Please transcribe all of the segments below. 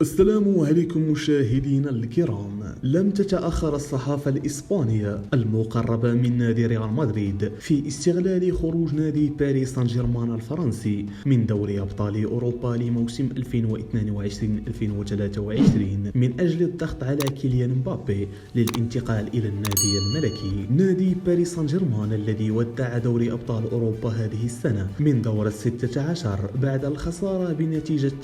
السلام عليكم مشاهدينا الكرام. لم تتأخر الصحافة الإسبانية المقربة من نادي ريال مدريد في استغلال خروج نادي باريس سان جيرمان الفرنسي من دوري أبطال أوروبا لموسم 2022-2023 من أجل الضغط على كيليان مبابي للانتقال إلى النادي الملكي. نادي باريس سان جيرمان الذي ودع دوري أبطال أوروبا هذه السنة من دور 16 بعد الخسارة بنتيجة 3-0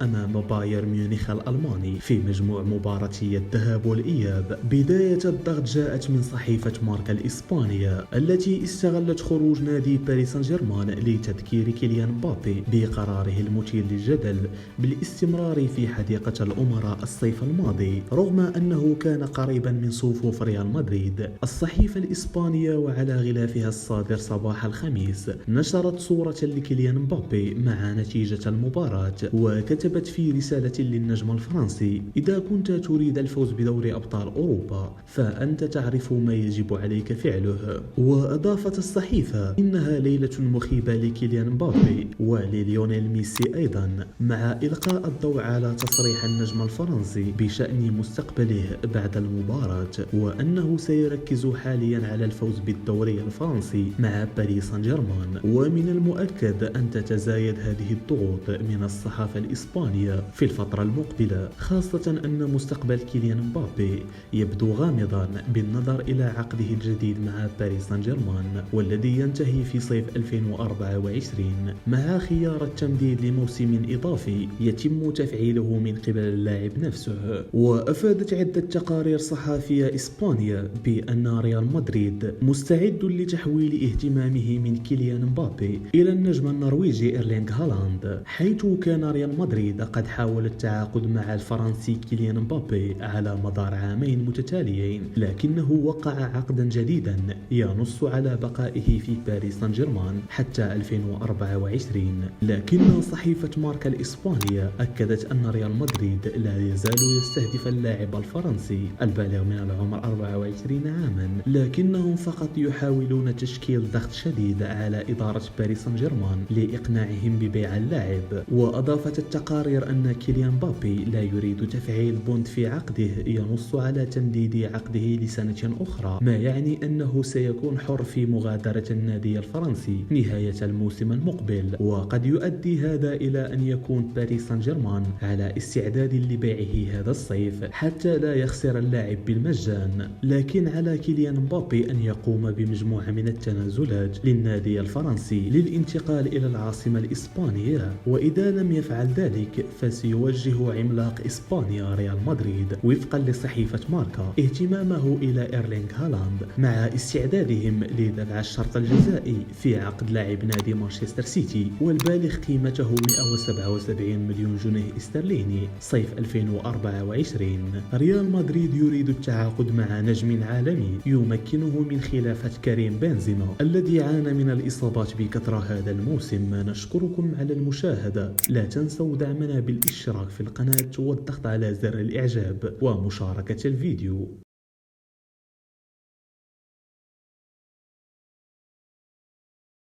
أمام بايرن ميونخ الألماني في مجموع مباراتي الذهاب والإياب. بداية الضغط جاءت من صحيفة ماركا الإسبانية التي استغلت خروج نادي باريس سان جيرمان لتذكير كيليان مبابي بقراره المثير للجدل بالاستمرار في حديقة الأمراء الصيف الماضي رغم أنه كان قريبا من صفوف ريال مدريد. الصحيفة الإسبانية وعلى غلافها الصادر صباح الخميس نشرت صورة لكيليان مبابي مع نتيجة المباراة وكتبت في رسالة للنجم الفرنسي: إذا كنت تريد الفوز بدوري أبطال أوروبا فأنت تعرف ما يجب عليك فعله. وأضافت الصحيفة: إنها ليلة مخيبة لكيليان مبابي ولليونيل ميسي أيضا، مع إلقاء الضوء على تصريح النجم الفرنسي بشأن مستقبله بعد المباراة وأنه سيركز حاليا على الفوز بالدوري الفرنسي مع باريس سان جيرمان. ومن المؤكد أن تتزايد هذه الضغوط من الصحافة الإسبانية في الفترة المقبلة، خاصة أن مستقبل كيليان مبابي يبدو غامضا بالنظر إلى عقده الجديد مع باريس سان جيرمان والذي ينتهي في صيف 2024 مع خيار التمديد لموسم إضافي يتم تفعيله من قبل اللاعب نفسه. وأفادت عدة تقارير صحفية إسبانية بأن ريال مدريد مستعد لتحويل اهتمامه من كيليان مبابي إلى النجم النرويجي إيرلينغ هالاند، حيث كان ريال مدريد قد حاول التعاقد مع الفرنسي كيليان مبابي على مدار عامين متتاليين، لكنه وقع عقدا جديدا ينص على بقائه في باريس سان جيرمان حتى 2024. لكن صحيفة ماركا الإسبانية أكدت أن ريال مدريد لا يزال يستهدف اللاعب الفرنسي البالغ من العمر 24 عاما، لكنهم فقط يحاولون تشكيل ضغط شديد على إدارة باريس سان جيرمان لإقناعهم ببيع اللاعب. وأضافت التقارير أن كيليان مبابي لا يريد تفعيل بوند في عقده ينص على تمديد عقده لسنة أخرى، ما يعني أنه سيكون حر في مغادرة النادي الفرنسي نهاية الموسم المقبل. وقد يؤدي هذا إلى أن يكون باريس سان جيرمان على استعداد لبيعه هذا الصيف حتى لا يخسر اللاعب بالمجان، لكن على كيليان مبابي أن يقوم بمجموعة من التنازلات للنادي الفرنسي للانتقال إلى العاصمة الإسبانية، وإذا لم يفعل ذلك فسيوجه عملاق إسبانيا ريال مدريد وفقا لصحيفة ماركا اهتمامه إلى إيرلينغ هالاند مع استعدادهم لدفع الشرط الجزائي في عقد لاعب نادي مانشستر سيتي والبالغ قيمته 177 مليون جنيه استرليني صيف 2024. ريال مدريد يريد التعاقد مع نجم عالمي يمكنه من خلافة كريم بنزيما الذي عانى من الإصابات بكثرة هذا الموسم. نشكركم على المشاهدة، لا تنسوا دعمنا بالاشتراك في القناة والضغط على زر الإعجاب ومشاركة الفيديو.